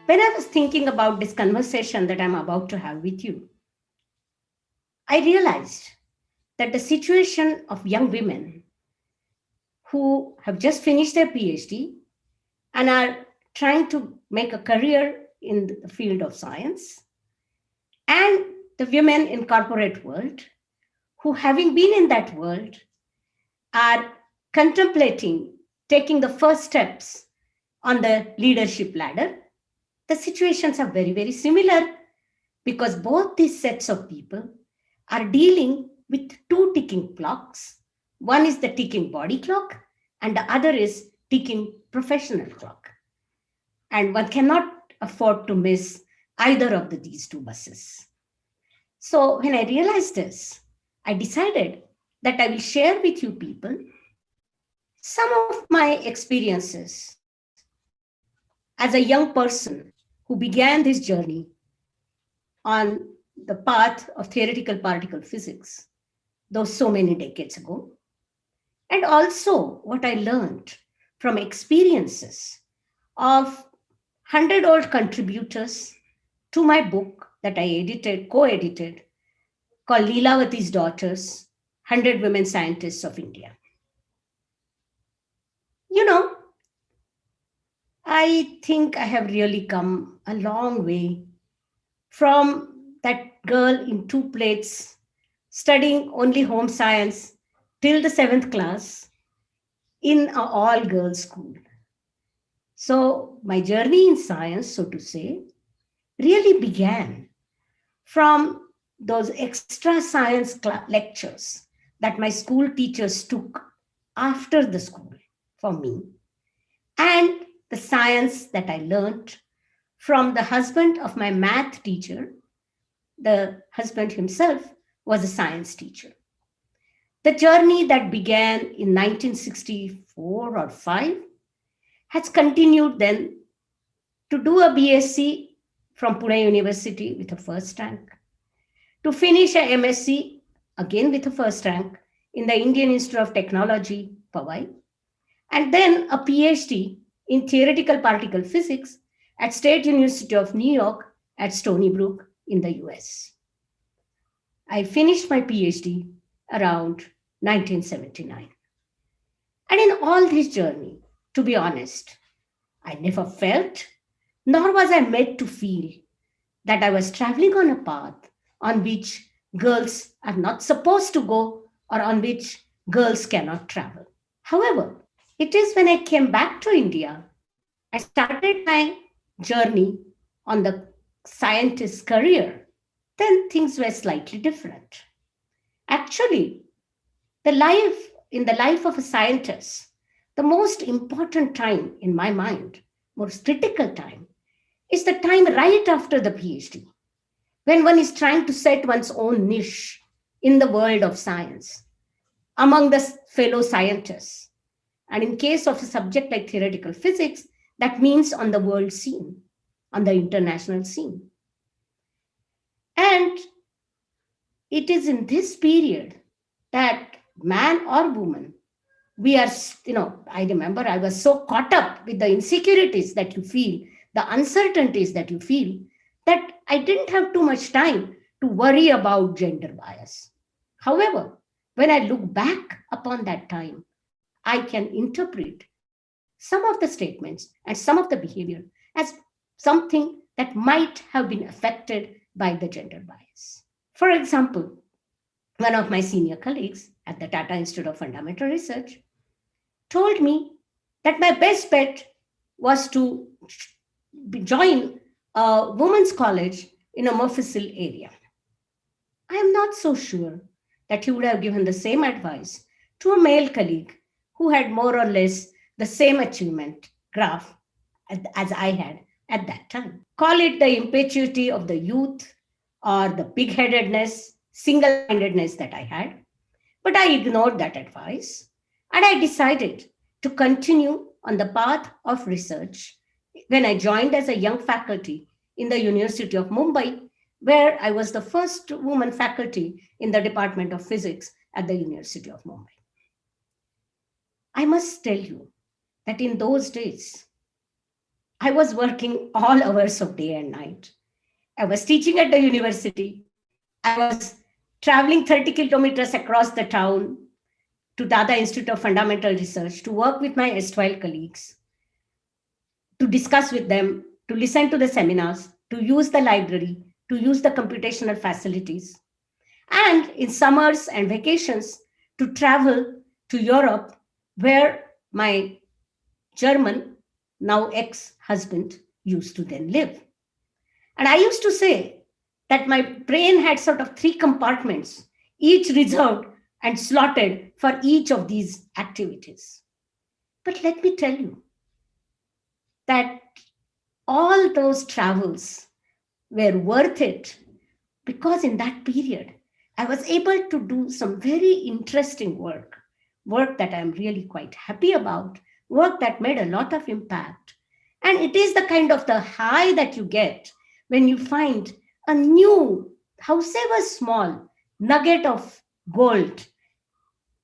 when I was thinking about this conversation that I'm about to have with you, I realized that the situation of young women who have just finished their PhD and are trying to make a career in the field of science, and the women in corporate world who, having been in that world, are contemplating taking the first steps on the leadership ladder, the situations are very, very similar because both these sets of people are dealing with two ticking clocks. One is the ticking body clock, and the other is ticking professional clock. And one cannot afford to miss either of these two buses. So when I realized this, I decided that I will share with you people some of my experiences as a young person who began this journey on the path of theoretical particle physics, though so many decades ago, and also what I learned from experiences of 100-old contributors to my book that I co-edited, called Leelavati's Daughters, 100 Women Scientists of India. You know, I think I have really come a long way from that girl in two plates studying only home science till the 7th class in an all-girls school. So my journey in science, so to say, really began from those extra science lectures that my school teachers took after the school for me, and the science that I learned from the husband of my math teacher. The husband himself was a science teacher. The journey that began in 1964 or 5 has continued then to do a BSc from Pune University with a first rank, to finish a MSc again with a first rank in the Indian Institute of Technology, Powai, and then a PhD in theoretical particle physics at State University of New York at Stony Brook in the US. I finished my PhD around 1979. And in all this journey, to be honest, I never felt, nor was I made to feel, that I was traveling on a path on which girls are not supposed to go or on which girls cannot travel. However, it is when I came back to India and started my journey on the scientist career, then things were slightly different. Actually, in the life of a scientist, the most important time in my mind, most critical time, is the time right after the PhD, when one is trying to set one's own niche in the world of science among the fellow scientists. And in case of a subject like theoretical physics, that means on the world scene, on the international scene. And it is in this period that man or woman, we are, I remember I was so caught up with the insecurities that you feel, the uncertainties that you feel, that I didn't have too much time to worry about gender bias. However, when I look back upon that time, I can interpret some of the statements and some of the behavior as something that might have been affected by the gender bias. For example, one of my senior colleagues at the Tata Institute of Fundamental Research told me that my best bet was to join a women's college in a Mofussil area. I am not so sure that he would have given the same advice to a male colleague who had more or less the same achievement graph as I had at that time. Call it the impetuosity of the youth or the big-headedness, single-mindedness that I had. But I ignored that advice and I decided to continue on the path of research when I joined as a young faculty in the University of Mumbai, where I was the first woman faculty in the Department of Physics at the University of Mumbai. I must tell you that in those days, I was working all hours of day and night. I was teaching at the university. I was traveling 30 kilometers across the town to Dada Institute of Fundamental Research to work with my erstwhile colleagues, to discuss with them, to listen to the seminars, to use the library, to use the computational facilities, and in summers and vacations, to travel to Europe, where my German, now ex husband, used to then live. And I used to say that my brain had sort of three compartments, each reserved and slotted for each of these activities. But let me tell you that all those travels were worth it, because in that period, I was able to do some very interesting work that I'm really quite happy about, work that made a lot of impact. And it is the kind of the high that you get when you find a new, however small, nugget of gold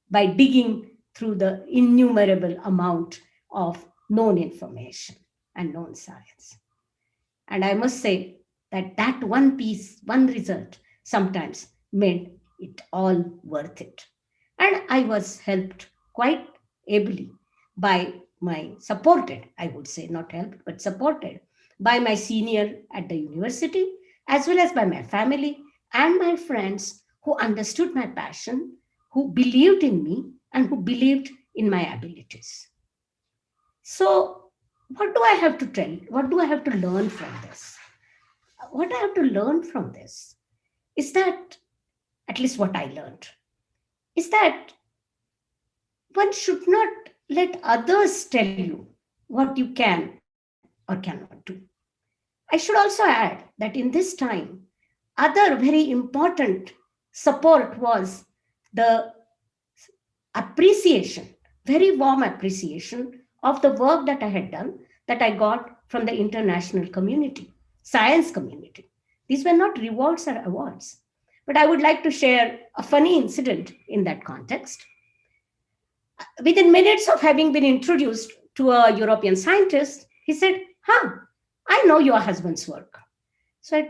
by digging through the innumerable amount of known information and known science. And I must say that that one piece, one result, sometimes made it all worth it. And I was helped quite ably by supported, I would say, not helped, but supported by my senior at the university, as well as by my family and my friends who understood my passion, who believed in me, and who believed in my abilities. So, what do I have to tell? What do I have to learn from this? What I have to learn from this is that, at least what I learned, is that one should not let others tell you what you can or cannot do. I should also add that in this time, other very important support was the appreciation, very warm appreciation of the work that I had done, that I got from the international community, science community. These were not rewards or awards. But I would like to share a funny incident in that context. Within minutes of having been introduced to a European scientist, he said, I know your husband's work. So I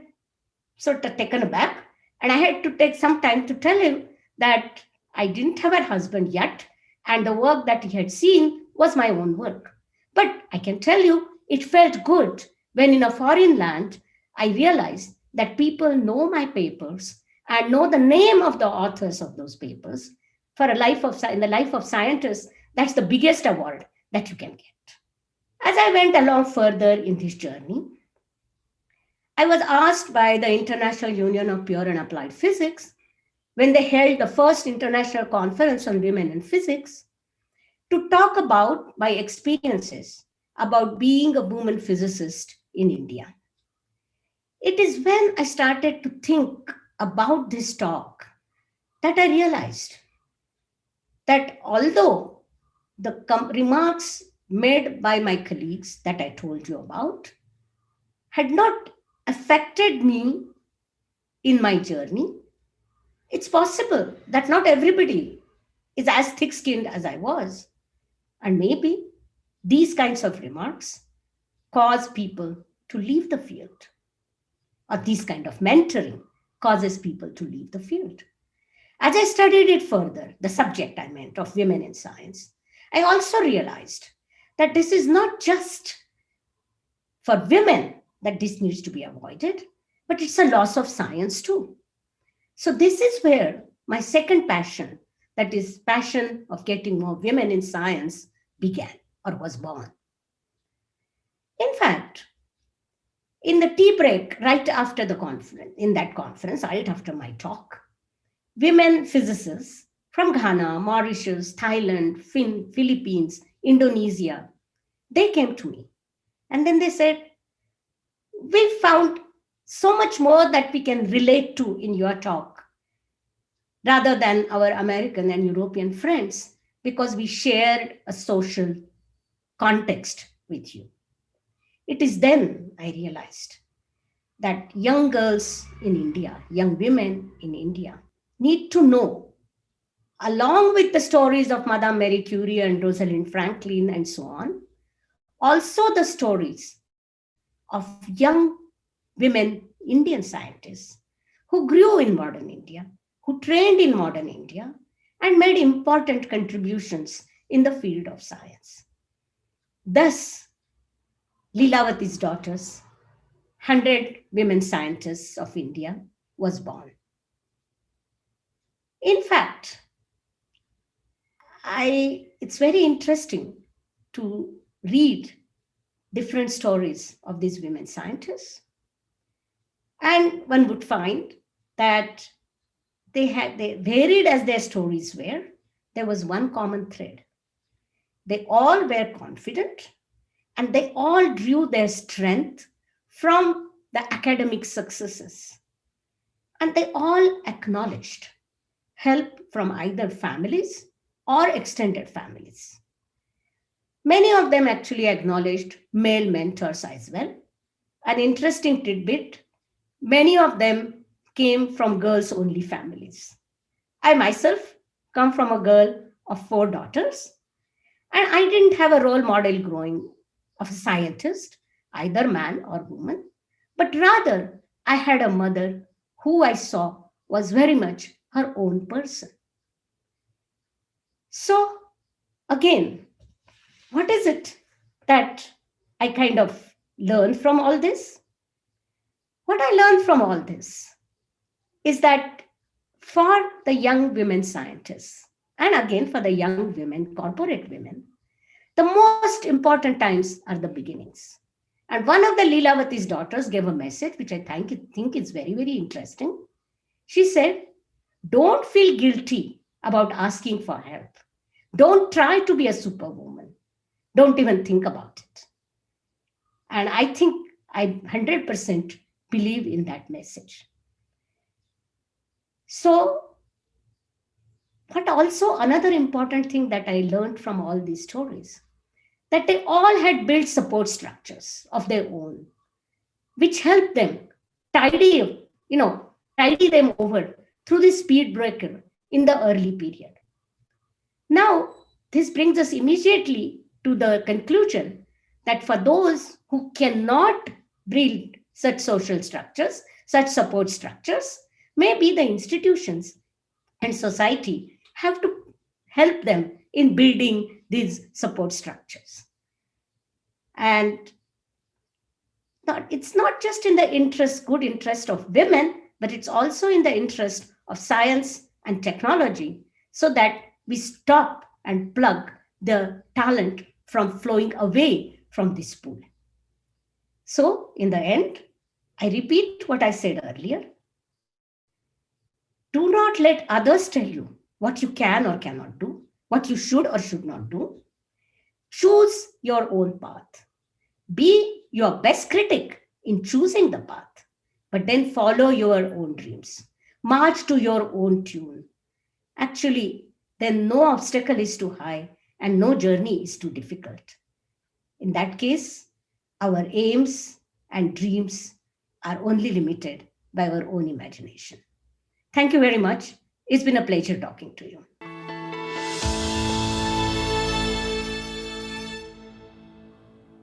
sort of taken aback, and I had to take some time to tell him that I didn't have a husband yet, and the work that he had seen was my own work. But I can tell you, it felt good when in a foreign land, I realized that people know my papers and know the name of the authors of those papers. For in the life of scientists, that's the biggest award that you can get. As I went along further in this journey, I was asked by the International Union of Pure and Applied Physics, when they held the first international conference on women in physics, to talk about my experiences about being a woman physicist in India. It is when I started to think about this talk that I realized that although the remarks made by my colleagues that I told you about had not affected me in my journey, it's possible that not everybody is as thick-skinned as I was. And maybe these kinds of remarks cause people to leave the field, or this kind of mentoring causes people to leave the field. As I studied it further, the subject I meant of women in science, I also realized that this is not just for women that this needs to be avoided, but it's a loss of science too. So this is where my second passion, that is passion of getting more women in science, began or was born. In fact, in the tea break right after the conference, in that conference, right after my talk, women physicists from Ghana, Mauritius, Thailand, Philippines, Indonesia, they came to me. And then they said, we found so much more that we can relate to in your talk, rather than our American and European friends, because we shared a social context with you. It is then I realized that young girls in India, young women in India, need to know, along with the stories of Madame Marie Curie and Rosalind Franklin and so on, also the stories of young women Indian scientists who grew in modern India, who trained in modern India, and made important contributions in the field of science. Thus, Leelavati's daughters, 100 women scientists of India, was born. In fact, it's very interesting to read different stories of these women scientists. And one would find that they varied as their stories were, there was one common thread. They all were confident and they all drew their strength from the academic successes. And they all acknowledged help from either families or extended families. Many of them actually acknowledged male mentors as well. An interesting tidbit, many of them came from girls-only families. I myself come from a girl of 4 daughters, and I didn't have a role model growing of a scientist, either man or woman, but rather I had a mother who I saw was very much her own person. So again, what is it that I kind of learned from all this? What I learned from all this is that for the young women scientists, and again for the young women, corporate women, the most important times are the beginnings. And one of the Leelavati's daughters gave a message, which I think is very, very interesting. She said, don't feel guilty about asking for help. Don't try to be a superwoman. Don't even think about it. And I think I 100% believe in that message. So, but also another important thing that I learned from all these stories, that they all had built support structures of their own, which helped them tidy them over through the speed breaker in the early period. Now, this brings us immediately to the conclusion that for those who cannot build such social structures, such support structures, maybe the institutions and society have to help them in building these support structures. And it's not just in the good interest of women, but it's also in the interest of science and technology, so that we stop and plug the talent from flowing away from this pool. So in the end, I repeat what I said earlier. Do not let others tell you what you can or cannot do, what you should or should not do. Choose your own path. Be your best critic in choosing the path, but then follow your own dreams. March to your own tune. Actually, then no obstacle is too high and no journey is too difficult. In that case, our aims and dreams are only limited by our own imagination. Thank you very much. It's been a pleasure talking to you.